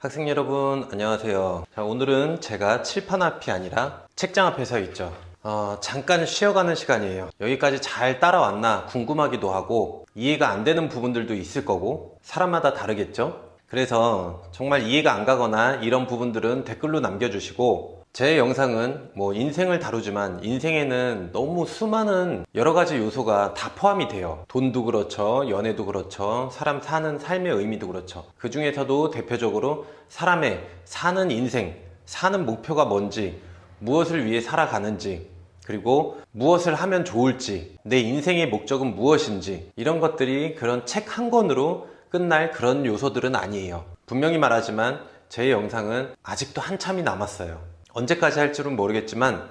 학생 여러분 안녕하세요. 자, 오늘은 제가 칠판 앞이 아니라 책장 앞에 서 있죠. 잠깐 쉬어가는 시간이에요. 여기까지 잘 따라왔나 궁금하기도 하고 이해가 안 되는 부분들도 있을 거고 사람마다 다르겠죠. 그래서 정말 이해가 안 가거나 이런 부분들은 댓글로 남겨주시고, 제 영상은 인생을 다루지만 인생에는 너무 수많은 여러 가지 요소가 다 포함이 돼요. 돈도 그렇죠, 연애도 그렇죠, 사람 사는 삶의 의미도 그렇죠. 그 중에서도 대표적으로 사람의 사는 인생, 사는 목표가 뭔지, 무엇을 위해 살아가는지, 그리고 무엇을 하면 좋을지, 내 인생의 목적은 무엇인지, 이런 것들이 그런 책 한 권으로 끝날 그런 요소들은 아니에요. 분명히 말하지만 제 영상은 아직도 한참이 남았어요. 언제까지 할 줄은 모르겠지만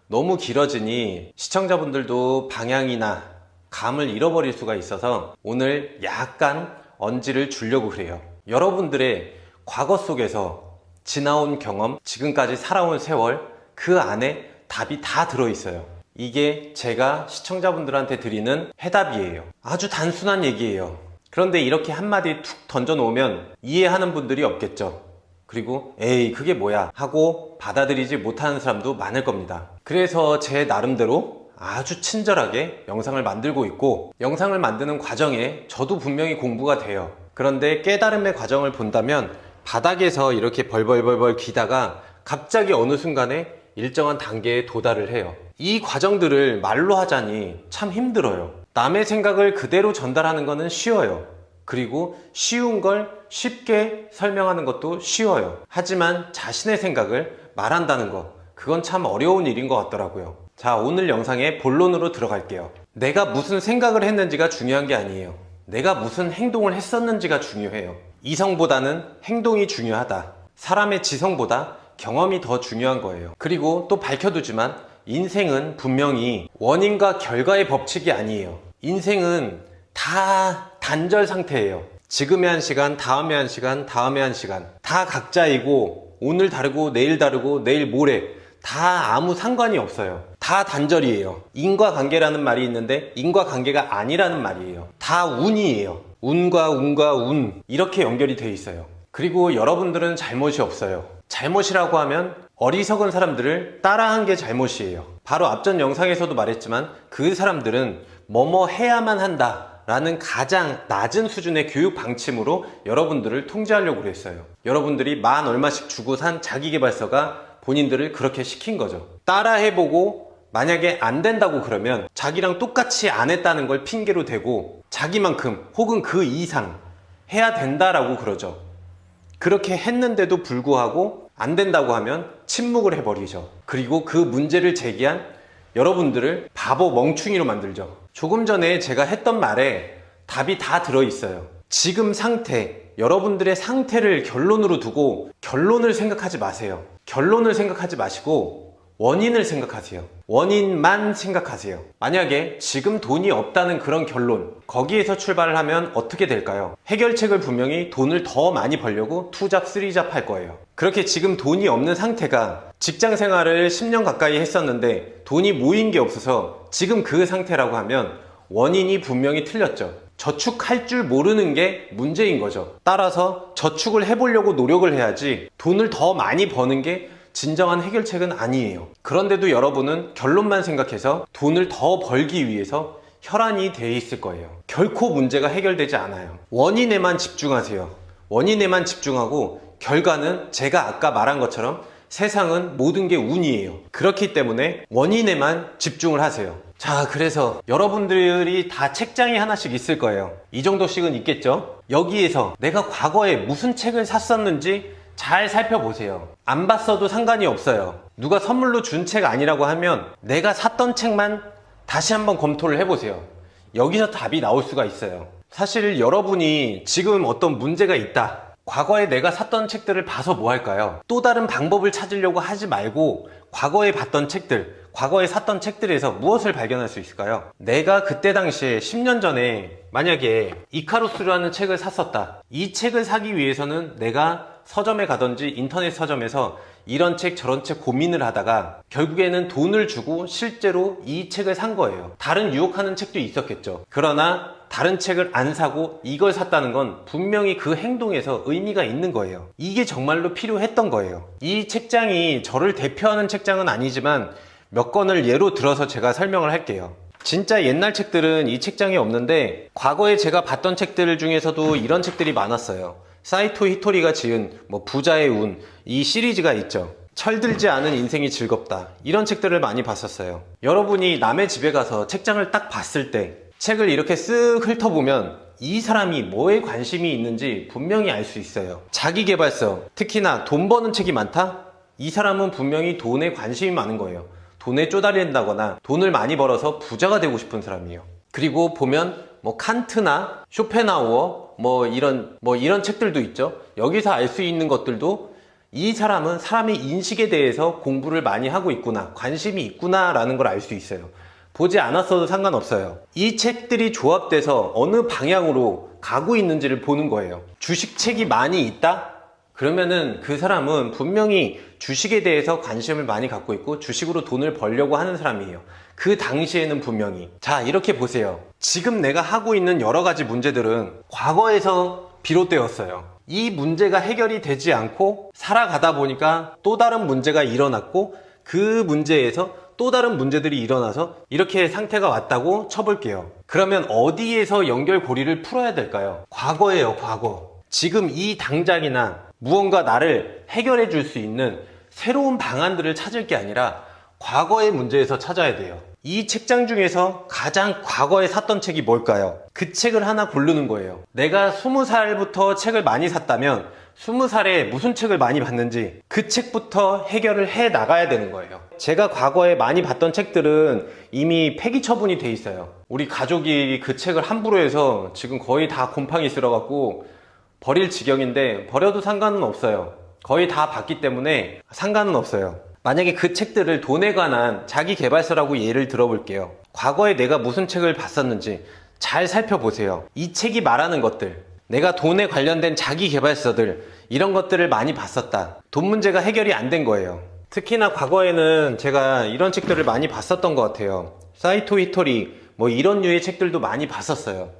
너무 길어지니 시청자분들도 방향이나 감을 잃어버릴 수가 있어서 오늘 약간 언지를 주려고 그래요. 여러분들의 과거 속에서 지나온 경험, 지금까지 살아온 세월, 그 안에 답이 다 들어있어요. 이게 제가 시청자분들한테 드리는 해답이에요. 아주 단순한 얘기예요. 그런데 이렇게 한마디 툭 던져놓으면 이해하는 분들이 없겠죠. 그리고 에이 그게 뭐야 하고 받아들이지 못하는 사람도 많을 겁니다. 그래서 제 나름대로 아주 친절하게 영상을 만들고 있고, 영상을 만드는 과정에 저도 분명히 공부가 돼요. 그런데 깨달음의 과정을 본다면 바닥에서 이렇게 벌벌벌벌 기다가 갑자기 어느 순간에 일정한 단계에 도달을 해요. 이 과정들을 말로 하자니 참 힘들어요. 남의 생각을 그대로 전달하는 거는 쉬워요. 그리고 쉬운 걸 쉽게 설명하는 것도 쉬워요. 하지만 자신의 생각을 말한다는 것, 그건 참 어려운 일인 것 같더라고요. 자, 오늘 영상의 본론으로 들어갈게요. 내가 무슨 생각을 했는지가 중요한 게 아니에요. 내가 무슨 행동을 했었는지가 중요해요. 이성보다는 행동이 중요하다. 사람의 지성보다 경험이 더 중요한 거예요. 그리고 또 밝혀두지만 인생은 분명히 원인과 결과의 법칙이 아니에요. 인생은 다 단절 상태예요. 지금의 한 시간, 다음의 한 시간, 다음의 한 시간, 다 각자이고 오늘 다르고 내일 다르고 내일 모레 다 아무 상관이 없어요. 다 단절이에요. 인과관계라는 말이 있는데 인과관계가 아니라는 말이에요. 다 운이에요. 운과 운 이렇게 연결이 돼 있어요. 그리고 여러분들은 잘못이 없어요. 잘못이라고 하면 어리석은 사람들을 따라한 게 잘못이에요. 바로 앞전 영상에서도 말했지만 그 사람들은 뭐뭐 해야만 한다 라는 가장 낮은 수준의 교육 방침으로 여러분들을 통제하려고 그랬어요. 여러분들이 만 얼마씩 주고 산 자기계발서가 본인들을 그렇게 시킨 거죠. 따라해보고 만약에 안 된다고 그러면 자기랑 똑같이 안 했다는 걸 핑계로 대고 자기만큼 혹은 그 이상 해야 된다라고 그러죠. 그렇게 했는데도 불구하고 안 된다고 하면 침묵을 해버리죠. 그리고 그 문제를 제기한 여러분들을 바보 멍충이로 만들죠. 조금 전에 제가 했던 말에 답이 다 들어있어요. 지금 상태, 여러분들의 상태를 결론으로 두고 결론을 생각하지 마세요. 결론을 생각하지 마시고 원인을 생각하세요. 원인만 생각하세요. 만약에 지금 돈이 없다는 그런 결론, 거기에서 출발을 하면 어떻게 될까요? 해결책을 분명히 돈을 더 많이 벌려고 투잡, 쓰리잡 할 거예요. 그렇게 지금 돈이 없는 상태가 직장 생활을 10년 가까이 했었는데 돈이 모인 게 없어서 지금 그 상태라고 하면 원인이 분명히 틀렸죠. 저축할 줄 모르는 게 문제인 거죠. 따라서 저축을 해보려고 노력을 해야지 돈을 더 많이 버는 게 진정한 해결책은 아니에요. 그런데도 여러분은 결론만 생각해서 돈을 더 벌기 위해서 혈안이 돼 있을 거예요. 결코 문제가 해결되지 않아요. 원인에만 집중하세요. 원인에만 집중하고 결과는 제가 아까 말한 것처럼 세상은 모든 게 운이에요. 그렇기 때문에 원인에만 집중을 하세요. 자, 그래서 여러분들이 다 책장이 하나씩 있을 거예요. 이 정도씩은 있겠죠? 여기에서 내가 과거에 무슨 책을 샀었는지 잘 살펴보세요. 안 봤어도 상관이 없어요. 누가 선물로 준 책 아니라고 하면 내가 샀던 책만 다시 한번 검토를 해보세요. 여기서 답이 나올 수가 있어요. 사실 여러분이 지금 어떤 문제가 있다, 과거에 내가 샀던 책들을 봐서 뭐 할까요? 또 다른 방법을 찾으려고 하지 말고 과거에 봤던 책들, 과거에 샀던 책들에서 무엇을 발견할 수 있을까요? 내가 그때 당시에 10년 전에 만약에 이카루스라는 책을 샀었다. 이 책을 사기 위해서는 내가 서점에 가든지 인터넷 서점에서 이런 책 저런 책 고민을 하다가 결국에는 돈을 주고 실제로 이 책을 산 거예요. 다른 유혹하는 책도 있었겠죠. 그러나 다른 책을 안 사고 이걸 샀다는 건 분명히 그 행동에서 의미가 있는 거예요. 이게 정말로 필요했던 거예요. 이 책장이 저를 대표하는 책장은 아니지만 몇 권을 예로 들어서 제가 설명을 할게요. 진짜 옛날 책들은 이 책장이 없는데 과거에 제가 봤던 책들 중에서도 이런 책들이 많았어요. 사이토 히토리가 지은 부자의 운, 이 시리즈가 있죠. 철들지 않은 인생이 즐겁다, 이런 책들을 많이 봤었어요. 여러분이 남의 집에 가서 책장을 딱 봤을 때 책을 이렇게 쓱 훑어보면 이 사람이 뭐에 관심이 있는지 분명히 알 수 있어요. 자기계발서, 특히나 돈 버는 책이 많다? 이 사람은 분명히 돈에 관심이 많은 거예요. 돈에 쪼달린다거나 돈을 많이 벌어서 부자가 되고 싶은 사람이에요. 그리고 보면 칸트나 쇼펜하우어 이런 책들도 있죠. 여기서 알 수 있는 것들도 이 사람은 사람의 인식에 대해서 공부를 많이 하고 있구나, 관심이 있구나 라는 걸 알 수 있어요. 보지 않았어도 상관없어요. 이 책들이 조합돼서 어느 방향으로 가고 있는지를 보는 거예요. 주식책이 많이 있다? 그러면은 그 사람은 분명히 주식에 대해서 관심을 많이 갖고 있고 주식으로 돈을 벌려고 하는 사람이에요. 그 당시에는 분명히. 자, 이렇게 보세요. 지금 내가 하고 있는 여러 가지 문제들은 과거에서 비롯되었어요. 이 문제가 해결이 되지 않고 살아가다 보니까 또 다른 문제가 일어났고 그 문제에서 또 다른 문제들이 일어나서 이렇게 상태가 왔다고 쳐볼게요. 그러면 어디에서 연결고리를 풀어야 될까요? 과거예요, 과거. 지금 이 당장이나 무언가 나를 해결해 줄 수 있는 새로운 방안들을 찾을 게 아니라 과거의 문제에서 찾아야 돼요. 이 책장 중에서 가장 과거에 샀던 책이 뭘까요? 그 책을 하나 고르는 거예요. 내가 20살부터 책을 많이 샀다면 20살에 무슨 책을 많이 봤는지 그 책부터 해결을 해 나가야 되는 거예요. 제가 과거에 많이 봤던 책들은 이미 폐기 처분이 돼 있어요. 우리 가족이 그 책을 함부로 해서 지금 거의 다 곰팡이 쓸어갖고 버릴 지경인데 버려도 상관은 없어요. 거의 다 봤기 때문에 상관은 없어요. 만약에 그 책들을 돈에 관한 자기계발서라고 예를 들어볼게요. 과거에 내가 무슨 책을 봤었는지 잘 살펴보세요. 이 책이 말하는 것들, 내가 돈에 관련된 자기계발서들, 이런 것들을 많이 봤었다. 돈 문제가 해결이 안 된 거예요. 특히나 과거에는 제가 이런 책들을 많이 봤었던 것 같아요. 사이토 히토리, 이런 류의 책들도 많이 봤었어요.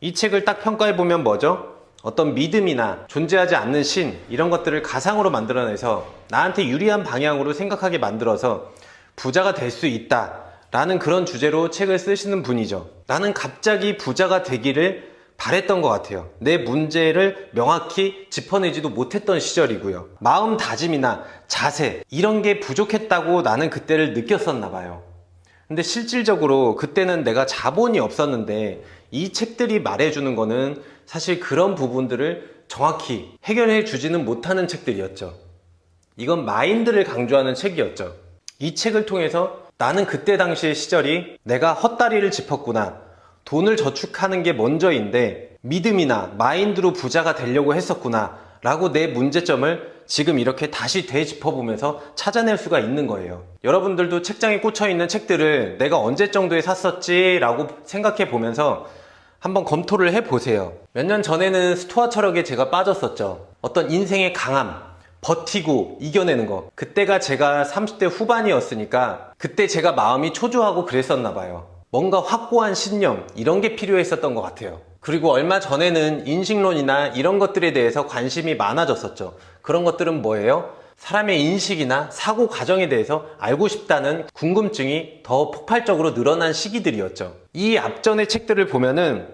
이 책을 딱 평가해보면 뭐죠? 어떤 믿음이나 존재하지 않는 신, 이런 것들을 가상으로 만들어내서 나한테 유리한 방향으로 생각하게 만들어서 부자가 될 수 있다 라는 그런 주제로 책을 쓰시는 분이죠. 나는 갑자기 부자가 되기를 바랬던 것 같아요. 내 문제를 명확히 짚어내지도 못했던 시절이고요. 마음다짐이나 자세, 이런 게 부족했다고 나는 그때를 느꼈었나 봐요. 근데 실질적으로 그때는 내가 자본이 없었는데 이 책들이 말해주는 거는 사실 그런 부분들을 정확히 해결해 주지는 못하는 책들이었죠. 이건 마인드를 강조하는 책이었죠. 이 책을 통해서 나는 그때 당시의 시절이 내가 헛다리를 짚었구나, 돈을 저축하는 게 먼저인데 믿음이나 마인드로 부자가 되려고 했었구나 라고 내 문제점을 지금 이렇게 다시 되짚어보면서 찾아낼 수가 있는 거예요. 여러분들도 책장에 꽂혀있는 책들을 내가 언제 정도에 샀었지 라고 생각해 보면서 한번 검토를 해보세요. 몇 년 전에는 스토아 철학에 제가 빠졌었죠. 어떤 인생의 강함, 버티고 이겨내는 거. 그때가 제가 30대 후반이었으니까 그때 제가 마음이 초조하고 그랬었나 봐요. 뭔가 확고한 신념, 이런 게 필요했었던 것 같아요. 그리고 얼마 전에는 인식론이나 이런 것들에 대해서 관심이 많아졌었죠. 그런 것들은 뭐예요? 사람의 인식이나 사고 과정에 대해서 알고 싶다는 궁금증이 더 폭발적으로 늘어난 시기들이었죠. 이 앞전의 책들을 보면은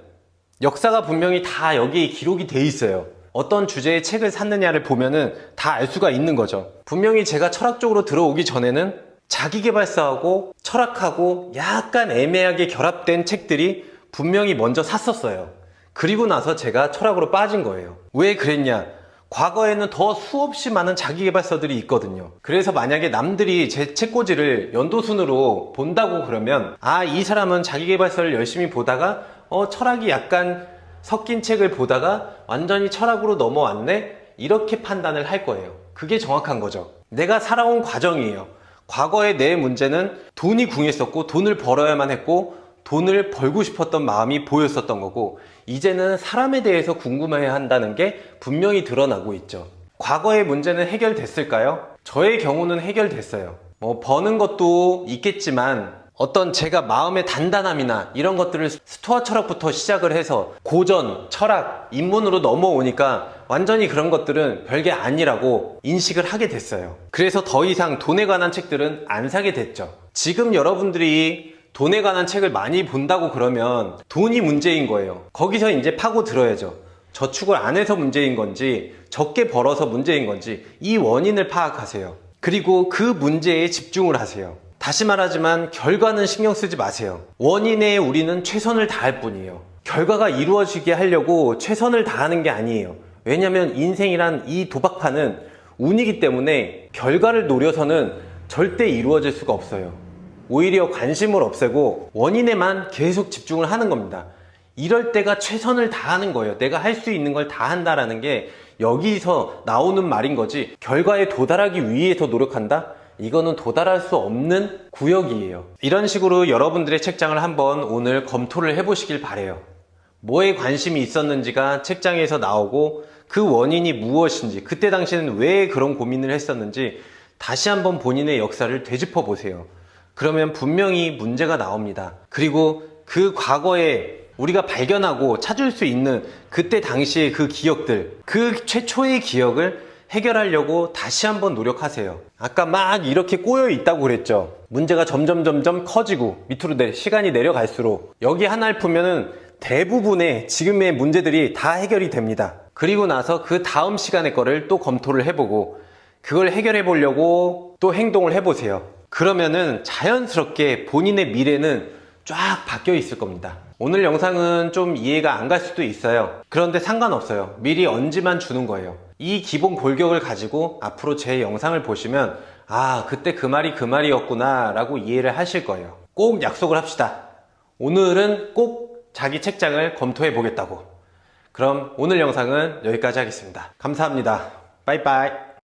역사가 분명히 다 여기에 기록이 돼 있어요. 어떤 주제의 책을 샀느냐를 보면은 다 알 수가 있는 거죠. 분명히 제가 철학 쪽으로 들어오기 전에는 자기계발서하고 철학하고 약간 애매하게 결합된 책들이 분명히 먼저 샀었어요. 그리고 나서 제가 철학으로 빠진 거예요. 왜 그랬냐? 과거에는 더 수없이 많은 자기계발서들이 있거든요. 그래서 만약에 남들이 제 책꽂이를 연도순으로 본다고 그러면 이 사람은 자기계발서를 열심히 보다가 철학이 약간 섞인 책을 보다가 완전히 철학으로 넘어왔네? 이렇게 판단을 할 거예요. 그게 정확한 거죠. 내가 살아온 과정이에요. 과거의 내 문제는 돈이 궁했었고 돈을 벌어야만 했고 돈을 벌고 싶었던 마음이 보였었던 거고, 이제는 사람에 대해서 궁금해야 한다는 게 분명히 드러나고 있죠. 과거의 문제는 해결됐을까요? 저의 경우는 해결됐어요. 버는 것도 있겠지만 어떤 제가 마음의 단단함이나 이런 것들을 스토아 철학부터 시작을 해서 고전, 철학, 인문으로 넘어오니까 완전히 그런 것들은 별게 아니라고 인식을 하게 됐어요. 그래서 더 이상 돈에 관한 책들은 안 사게 됐죠. 지금 여러분들이 돈에 관한 책을 많이 본다고 그러면 돈이 문제인 거예요. 거기서 이제 파고 들어야죠. 저축을 안 해서 문제인 건지 적게 벌어서 문제인 건지 이 원인을 파악하세요. 그리고 그 문제에 집중을 하세요. 다시 말하지만 결과는 신경 쓰지 마세요. 원인에 우리는 최선을 다할 뿐이에요. 결과가 이루어지게 하려고 최선을 다하는 게 아니에요. 왜냐면 인생이란 이 도박판은 운이기 때문에 결과를 노려서는 절대 이루어질 수가 없어요. 오히려 관심을 없애고 원인에만 계속 집중을 하는 겁니다. 이럴 때가 최선을 다하는 거예요. 내가 할 수 있는 걸 다 한다라는 게 여기서 나오는 말인 거지, 결과에 도달하기 위해서 노력한다? 이거는 도달할 수 없는 구역이에요. 이런 식으로 여러분들의 책장을 한번 오늘 검토를 해보시길 바래요. 뭐에 관심이 있었는지가 책장에서 나오고 그 원인이 무엇인지, 그때 당시에는 왜 그런 고민을 했었는지 다시 한번 본인의 역사를 되짚어 보세요. 그러면 분명히 문제가 나옵니다. 그리고 그 과거에 우리가 발견하고 찾을 수 있는 그때 당시의 그 기억들, 그 최초의 기억을 해결하려고 다시 한번 노력하세요. 아까 막 이렇게 꼬여 있다고 그랬죠. 문제가 점점 커지고 밑으로 시간이 내려갈수록 여기 하나를 풀면은 대부분의 지금의 문제들이 다 해결이 됩니다. 그리고 나서 그 다음 시간의 거를 또 검토를 해보고 그걸 해결해 보려고 또 행동을 해보세요. 그러면은 자연스럽게 본인의 미래는 쫙 바뀌어 있을 겁니다. 오늘 영상은 좀 이해가 안 갈 수도 있어요. 그런데 상관없어요. 미리 언지만 주는 거예요. 이 기본 골격을 가지고 앞으로 제 영상을 보시면 아, 그때 그 말이 그 말이었구나 라고 이해를 하실 거예요. 꼭 약속을 합시다. 오늘은 꼭 자기 책장을 검토해 보겠다고. 그럼 오늘 영상은 여기까지 하겠습니다. 감사합니다. 빠이빠이.